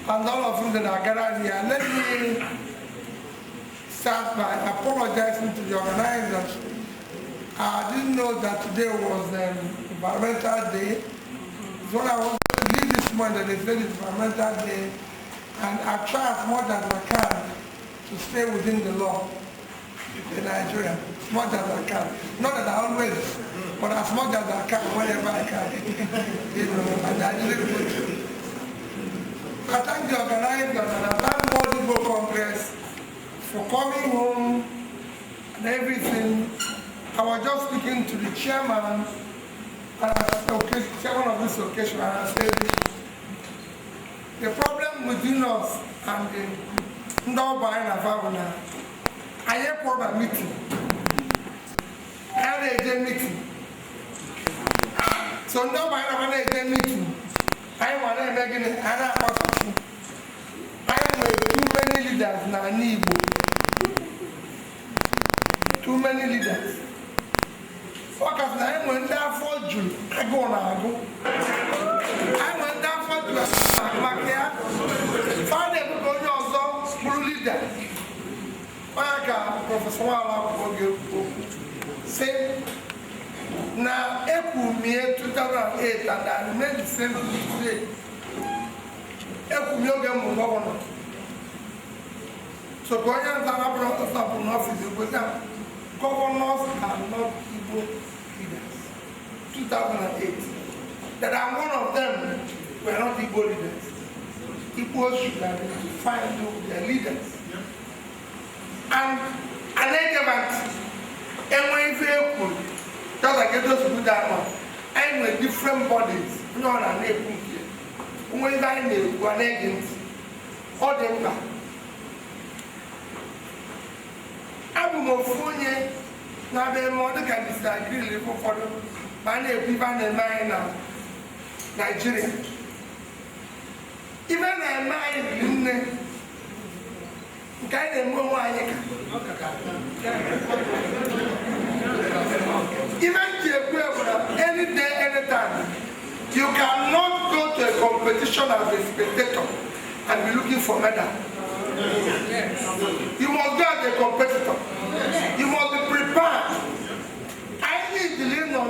And all of them that are gathered here, let me start by apologizing to the organizers. I didn't know that today was Environmental Day. So when I wanted to leave this morning, they said it's Environmental Day, and I try as much as I can to stay within the law in Nigeria, as much as I can. Not that I always, but as much as I can, whenever I can. And I didn't put it. I thank the organizers and I thank World Igbo Congress for coming home and everything. I was just speaking to the chairman of this occasion, and I said, the problem within us and the Ndobaya Navavuna, I have a meeting. I had a meeting. So Ndobaya Navavuna a meeting. I want to make it too many leaders now. Too many leaders. Focus now. I went down for June. I go now. I went down for June. Find a good also school leader. Professor Wala say. Now, April 2008, and I remain the same today. April governor. So, governors are not office because governors are not Igbo leaders. 2008. That I'm one of them were not Igbo leaders. Igbo should have been defined their leaders. And an element, and when you just like those who do that one, I'm with different bodies. No one are able here. When I know one agent, or them back. I'm more funny. Now they're more than can disagree for them. My name is Ivan and mine now. Nigeria. Even a mine, kind of more even any day, anytime, you cannot go to a competition as a spectator and be looking for medal. You must go as a competitor. You must be prepared. I need to learn no.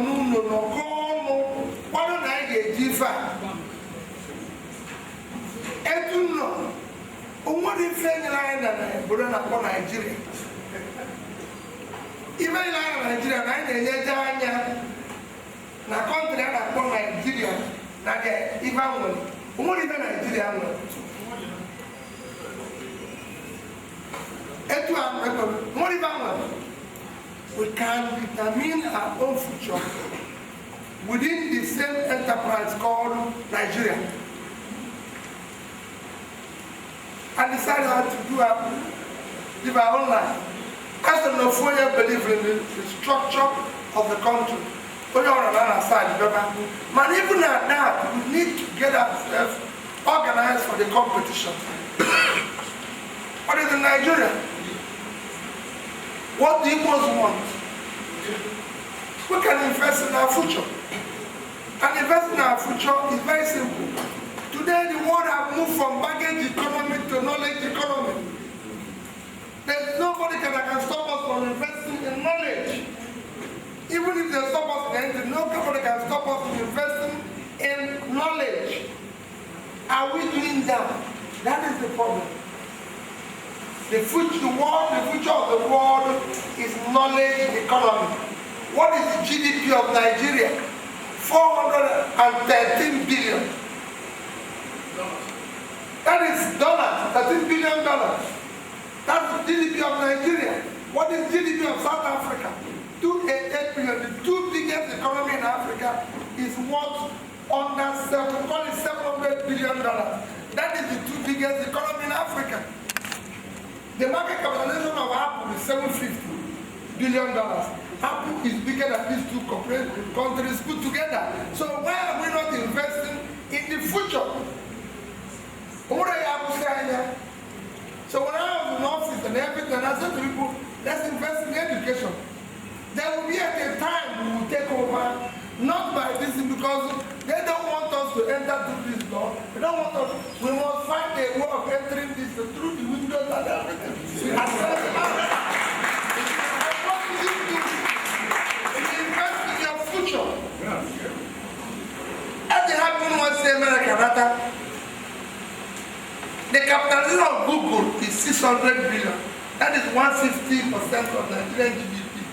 Why don't I get G5? And you know, what if you're in Nigeria? Even in Nigeria, na country that call Nigeria, na the even one. What even Nigeria one? What even one? We can determine our own future within the same enterprise called Nigeria. and decided how to live our own life. As the Nofoya believe in the structure of the country, but even at that, we need to get ourselves organized for the competition. What is in Nigeria? What the Igbos want? We can invest in our future. And investing in our future is very simple. Today, the world has moved from baggage economy to knowledge economy. There's nobody that can stop us from investing in knowledge. Even if they stop us in anything, nobody can stop us from investing in knowledge. Are we doing that? That is the problem. The future of the world is knowledge economy. What is the GDP of Nigeria? 413 billion. That is dollars, $13 billion. That's the GDP of Nigeria. What is GDP of South Africa? 288 billion. The two biggest economy in Africa is worth under $700 billion. That is the two biggest economy in Africa. The market capitalization of Apple is $750 billion. Apple is bigger than these two countries put together. So why are we not investing in the future? So when I was in office and everything, I said to people, let's invest in education. There will be at a time we will take over, not by this, because they don't want us to enter through this door. They don't want us. We must find a way of entering this through the windows and everything. What do you do? You invest in your future. As it happened once in America, the capitalization of Google is 600 billion. That is 150% of Nigerian GDP.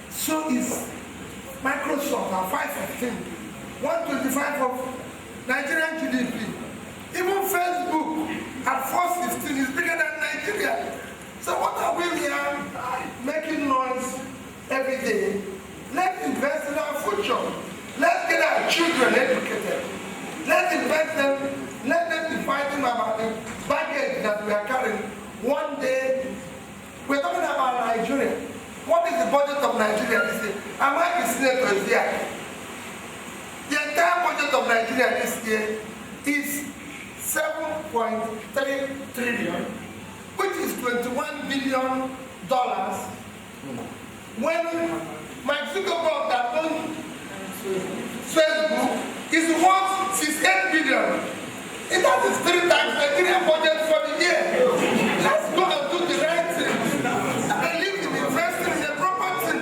So is Microsoft at 515, 125 of Nigerian GDP. Even Facebook at 416 is bigger than Nigeria. So what are we here making noise every day? Let's invest in our future. Let's get our children educated. Let's invest them. Let them be fighting about the baggage that we are carrying. One day, we're talking about Nigeria. What is the budget of Nigeria this year? Am I the senator here? The entire budget of Nigeria this year is 7.3 trillion, which is $21 billion. When Mark Zuckerberg that owns Facebook is worth 68 billion. It is 3 times the Nigerian budget for the year. Let's go and do the right thing. Believe in investing in the proper thing.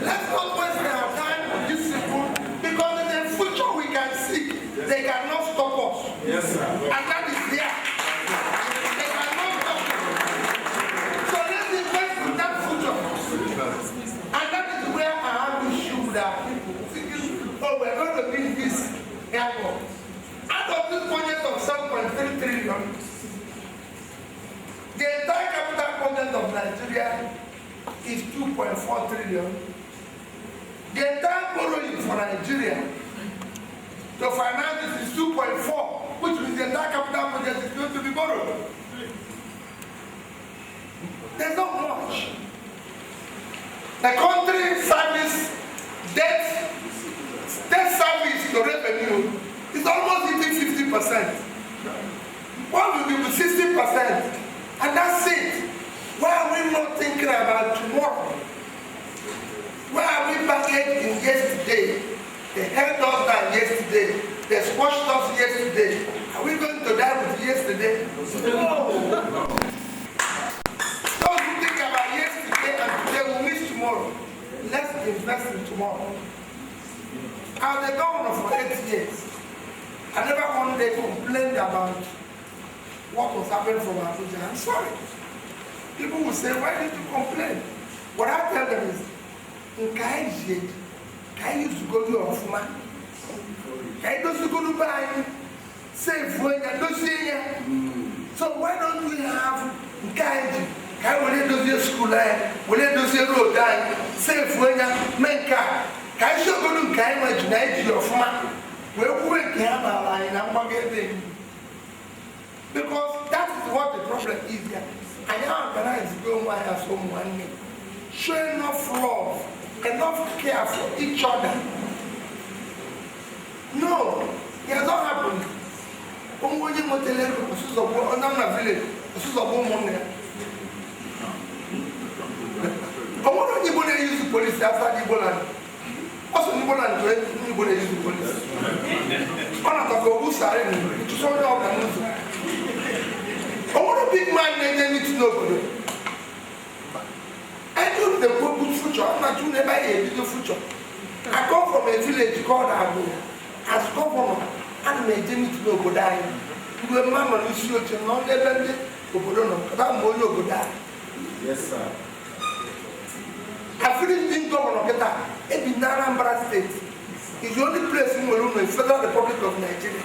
Let's not waste our time on these people, because in the future we can see they cannot stop us. Yes, sir. And that is there. They cannot stop us. So let's invest in that future. And that is where I have issue that people thinking, oh, we're going to bring this airport. Out of this budget of 7.3 trillion, the entire capital budget of Nigeria is 2.4 trillion. The entire borrowing for Nigeria to finance this is 2.4, which means the entire capital budget is going to be borrowed. There's not much. The country service debt service to revenue is almost even 50%. What will be 60%? And that's it. Why are we not thinking about tomorrow? Why are we baggage in yesterday? They held us down yesterday. They squashed us yesterday. Are we going to die with yesterday? No. Don't think about yesterday and today. We'll miss tomorrow. Let's invest in tomorrow. I was the governor for 8 years. I never one day complained about what was happening from Abuja. I'm sorry. People will say, why did you complain? What I tell them is, can you go to your woman? Can you go to buy? Save when you see. So why don't we have Nkaiji? Can we do this school? Will you do this road? Save when you make car. Can you go to Nkaiji your woman? Because that is what the problem is here. And now organize going one as home one name. Show enough love, enough care for each other. No, it has not happened. When you want to learn the process of one village, the process of one money. I want to use the police after Ebola. Also, Ebola use the police. One of the Gogus are in to show you how I want a big man and need to know. I do the good future. I'm not doing the future. I come from a village called Abu. As governor, and made him to go die. You a man on this future, not the band of Bodono, about Moyo go die. Yes, sir. I finished being governor of Geta, in Anambra State. It's the only place in the Federal Republic of Nigeria.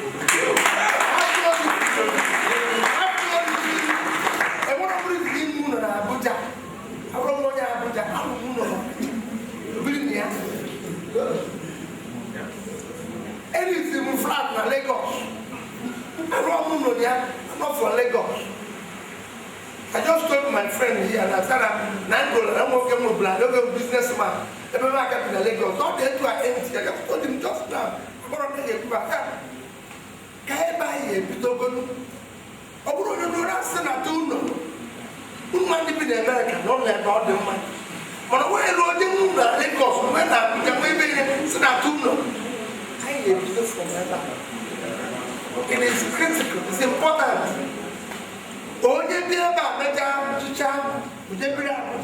I want to bring in Moon and Abuja. I don't want Abuja. I don't know. Bring me out. Anything flat na Lagos. I don't know there. I'm not from Lagos. I just told my friend here and I said, I'm working with a businessman. Every market in Lagos. Not there to empty. I just told him just now. I'm going to take a back. Can I buy a bit of gold? I want to know that Senatuno. Who might be in America? Not like all the money. But when I wrote the Lagos, when I became Senatuno. It is critical, it's important. Only be about the job to child, we did be out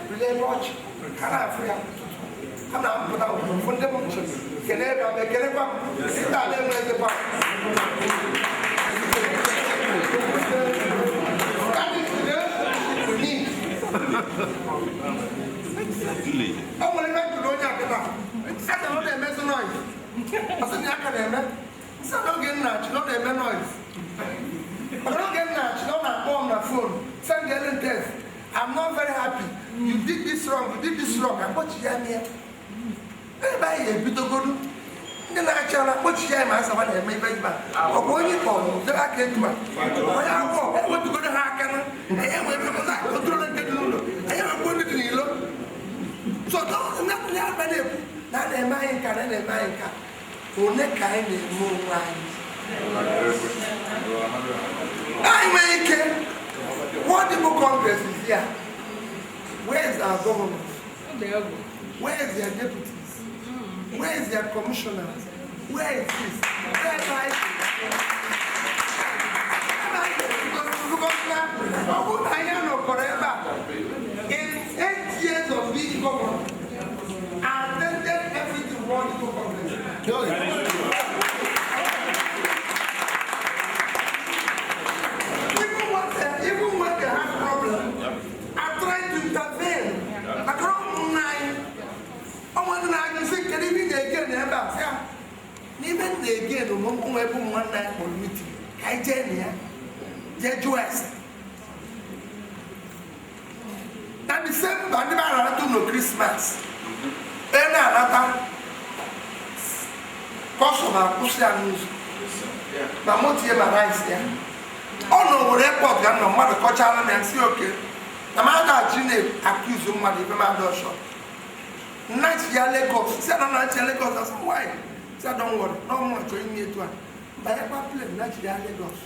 we watch, can I free up? I'm not put out fundamental. Can ever make it up? Sit down there with the bar. We need. I'm going to go to I don't know make noise. I said, I don't get noise. Not a noise. I don't get noise. Don't on my phone. Send the other test. I'm not very happy. You did this wrong. You did this wrong. I put you here. Everybody a bit of good. Then I tell her, what you have someone that may be back. Or when you call, then I can't do it. I want to go to Hakana. I am going to Nilo. So don't nothing happen. Not a man can and a man can. For neck kind of moon lines. I make it. What the Congress is here? Where's our government? Where's their deputies? Where's their commissioners? Where is this? Where's in 8 years of being governor, I attended everything wrong to Congress. Even when they have problems, I try to intervene. I can't nine. I want to say, can even again, even the again, the one night for meeting. I tell you, Jejuas. Now the same band I don't know Christmas. Then another customer push their news. My motive arise here. Oh no, report that no matter cultural and see okay. The man that Gene accused of money, the man does shop. Night year Lagos, said on night year Lagos, I said, why? Said, don't worry, no more joining me to one. But I can't play night year Lagos.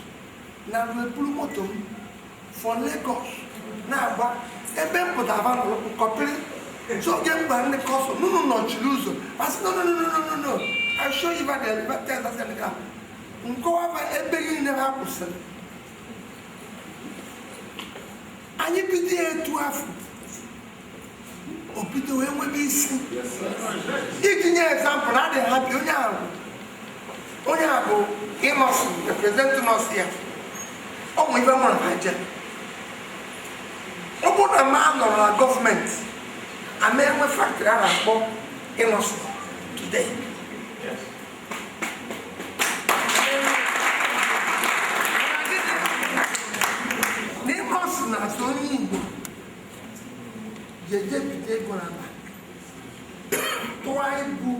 Now we pull motor for Lagos. Now, but a bank put a van copy. So get back the cost. No, lose. I said, no. I'll show you what the test has in the car. Go over a beginning never happened. And you be there to have Opito will be seen. If you example, I didn't have you now. Onyabo, innocent, representing us here. Oh, we don't want to hijack. Open a man or a government. A man with factory are innocent today. Yes. Na so ni jeje bide gona ba to ai bu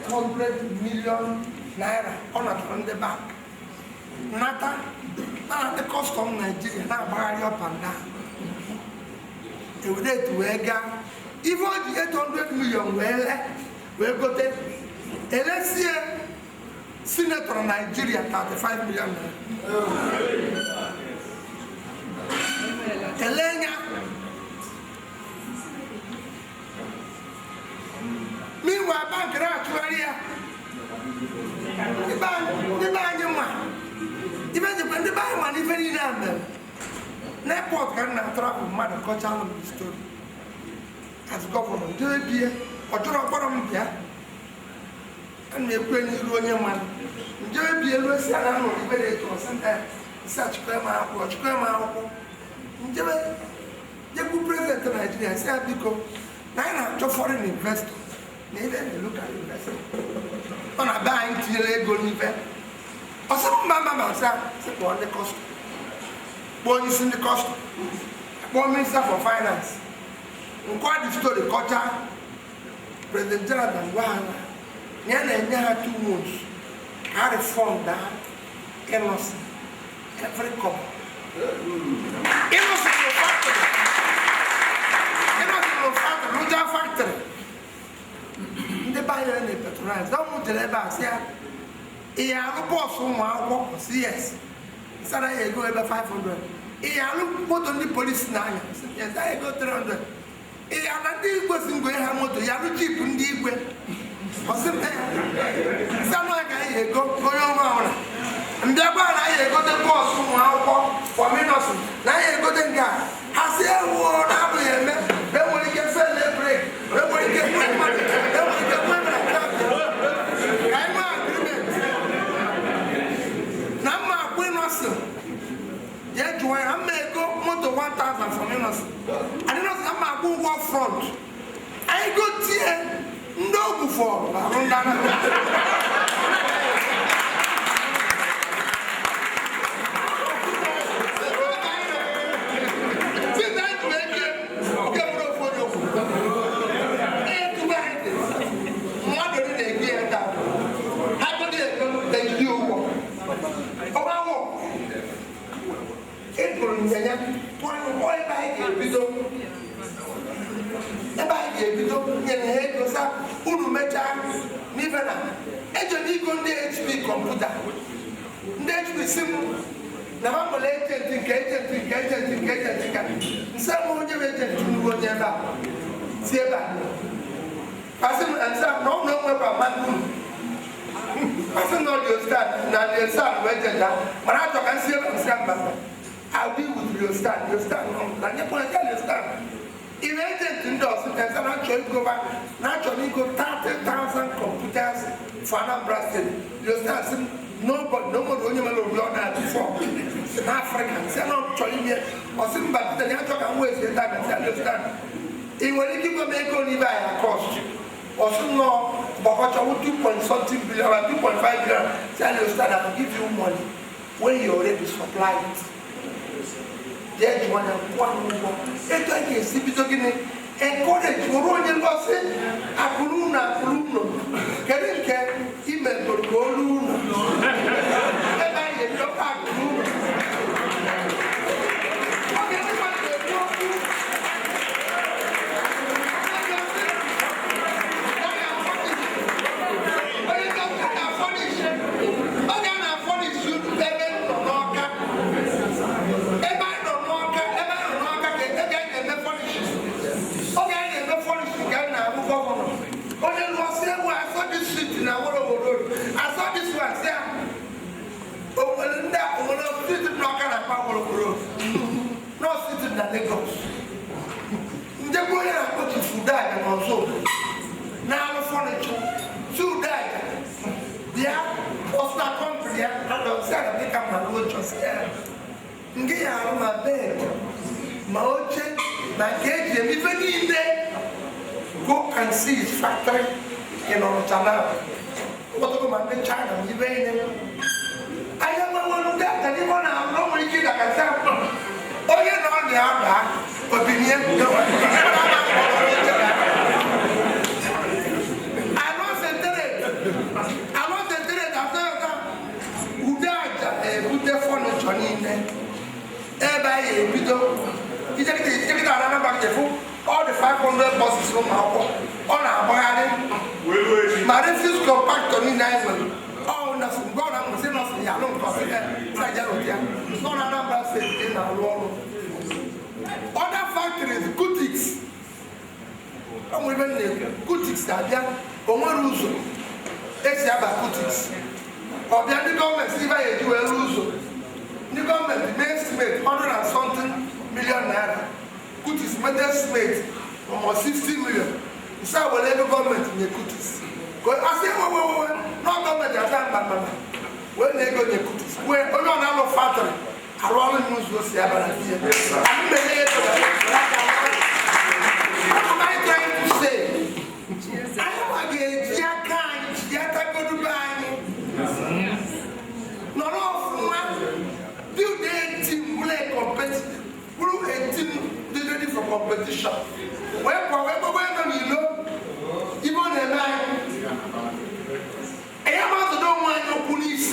800 million naira on the bank. Nata, now the cost of Nigeria, now buy up and down. They would to Wega. Even the 800 million we'll go there. And let's see, Senator Nigeria, 35 million. Elena. Meanwhile, bank actually, the bank, even the bank money very number. Nepot can now travel mother cultural story. As government, do it here, or to a bottom here, and we bring you on your man. Do it be a Lucy and I will be ready to send such grandma, watch grandma. The good president of Nigeria said because 900 foreign investors. Maybe look at investment. On a buying till go live. Or some mamma said, on the cost. Bonus in the cost. One minister for finance. And quite the story, culture. President Jonathan Wahana. Near 2 months. I reformed that. Innocent. Every couple. Innocent factory. Innocent factory. The buyer and the patrons don't want to let us here. He has a boss from our work, yes. Said I go over 500. He has put on the police 9. Yes, I go 300. He has not the person going home to Yalu cheap in the way. Or something. Someone can go on. And thereby I go the boss from our work for me. Now I go the guy. I say, oh, now we have met. Then when you can sell the break, then when you get money, then when you get money. Yeah, Joanne, I may go more to 1,000 from innocent. I did not have my good work front. I go here, no before. HP computer. HP sim. Now I'm some of you see about. Passing and some no about man. Passing on your stand, now your son went down. When I talk and see about some, I'll be with your stand, and you point out your stand. If agent endorse it, and some actually go back, naturally go 30,000 computers for Anambra State. You start saying, nobody, no more than you will be on that before. Africans, they're not trying yet, or some but they are talking ways the time and understand. If when you give a make only by a cost, or some no, but 2.something billion or 2.5 billion, tell you start, I will give you money when you already supply it. There you want to one more. It's like a CBT encourage Moroni Lossi, Akuluna, Karen, email for Goluna. And I get your Akuluna. No city that Lagos. The boy I put to Sudan and also now the furniture. Sudan. Yeah, was that country and outside of the camera road just there. Ngia my bed. My ocean, my cage, and even in there. Go and see his factory in China. What about the China? I am one that and even I'm not really like I said. Oh, you know, the other opinion. I was a want to tell you that Uda phone Johnny Eba Bido. You take it another back all the 500 buses from our on our body. My refuse compact on in Ireland. Oh, nothing. God, I'm saying nothing. I don't consider. It's not another state in our world. Other factories, Kutix. I'm even Kutix are there. Omaruzo. It's about Kutix. Or the government, see if I do a Ruzo. The government may estimate 100 and something million naira. Kutis made estimate almost 60 million. You say, well, every government in the Kutis. I say, no government has done that. When they go to the Kutis, when only on our factory, I rather news was the Abbott. What am I trying to say? I am against your kind, your no, build a team, play competitive. Build a team, they're ready for competition. Wherever you know, even a man, I am to don't want your police.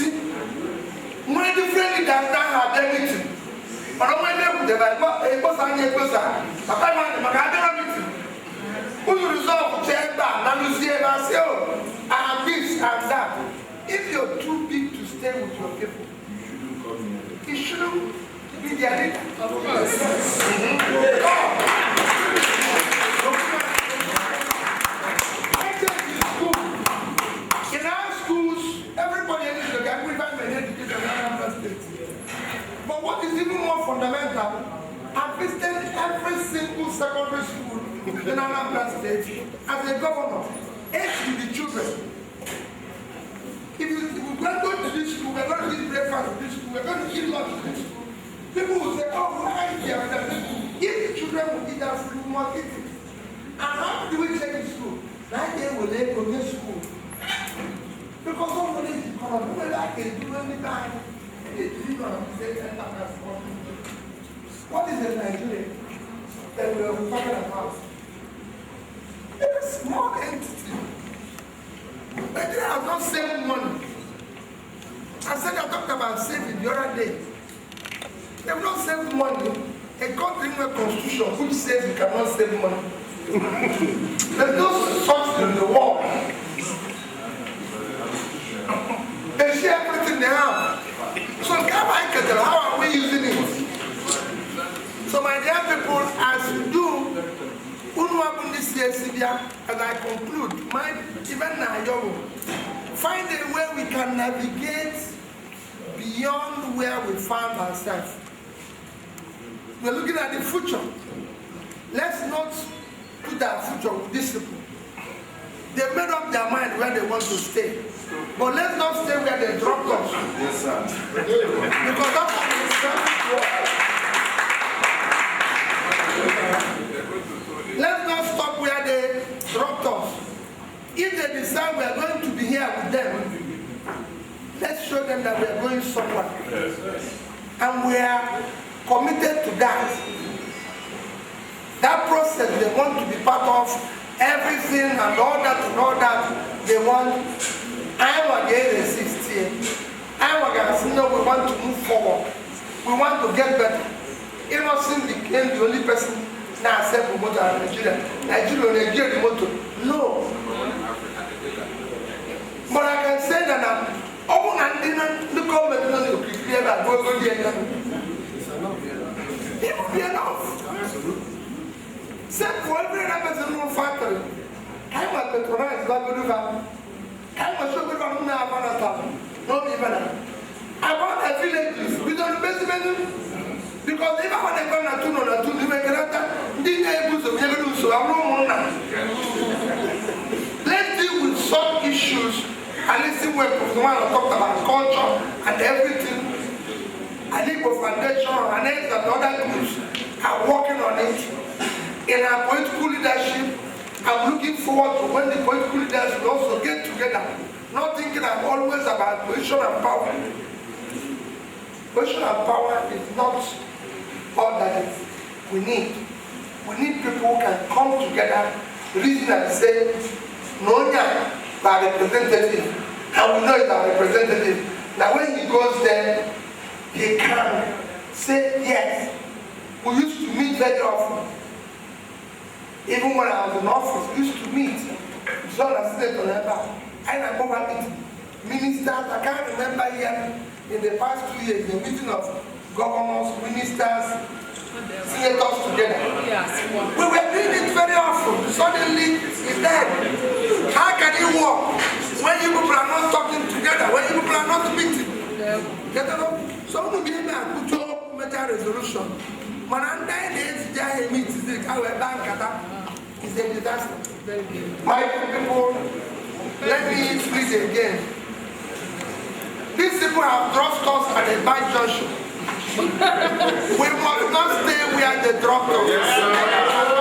When the friendly does not have everything, but I want them to a person and a person. But I want them to who you resolve to check back, and you see, I say, oh, I have this and that. If you're too big to stay with your people, you shouldn't be their leader. Of course. I take you to school. In our schools, everybody needs to get with an education in our state. But what is even more fundamental, I've visited every single secondary school in Anambra State as a governor, with the children. If we're going to this school, we're going to eat breakfast at this school, we're going to eat lunch at this school, people will say, oh, why are you here? If the children will eat that food, we must eat it. And how do we check in school? That day will they go to school? Because somebody is coming, whether I can do anything, what is in Nigeria that we are talking about? It's a small entity. Nigeria has not saved money. I said I talked about saving the other day. They have not saved money. A country with a constitution which says you cannot save money. There's no such in the world. They share everything they have. So how are we using it? So my dear people, as you do, as I conclude, even now, find a way we can navigate beyond where we found ourselves. We're looking at the future. Let's not put our future with discipline. They've made up their mind where they want to stay. But let's not stay where they dropped us. Yes, sir. Because that's what let's not stop where they dropped us. If they decide we are going to be here with them, let's show them that we are going somewhere. And we are committed to that. That process they want to be part of, everything and all that they want. I'm against the 16. I'm against, we want to move forward. We want to get better. Innocent became the only person now said promoter in Nigeria. Nigeria motor. No. But I can say that now, oh, and the government will be clear that we're going to be enough. It will be enough. Except for every other person in factory. I'm a patronize God will do that. I'm a sugar from now. No, even. I want a village with the basement. Because if I want to go to the let's deal with some issues and listen when Professor talked about culture and everything. I think the foundation and other groups are working on it. In our political leadership, I'm looking forward to when the political leaders will also get together, not thinking I'm always about position and power. Position and power is not all that we need. We need people who can come together, reason and say, no, by representative, and we know it's our representative. Now when he goes there, he can say yes. We used to meet very often. Even when I was in office, we used to meet. So I said to them, and I go back meet ministers. I can't remember here in the past 2 years the meeting of governors, ministers, senators together. We were doing it very often. Suddenly it's dead. How can it work when you people are not talking together, when you people are not meeting? So we be able to put up major resolution. When I'm dying, it's meet is a disaster. My people, let me please again. These people have dropped us at a bad junction. We must not stay where they dropped us.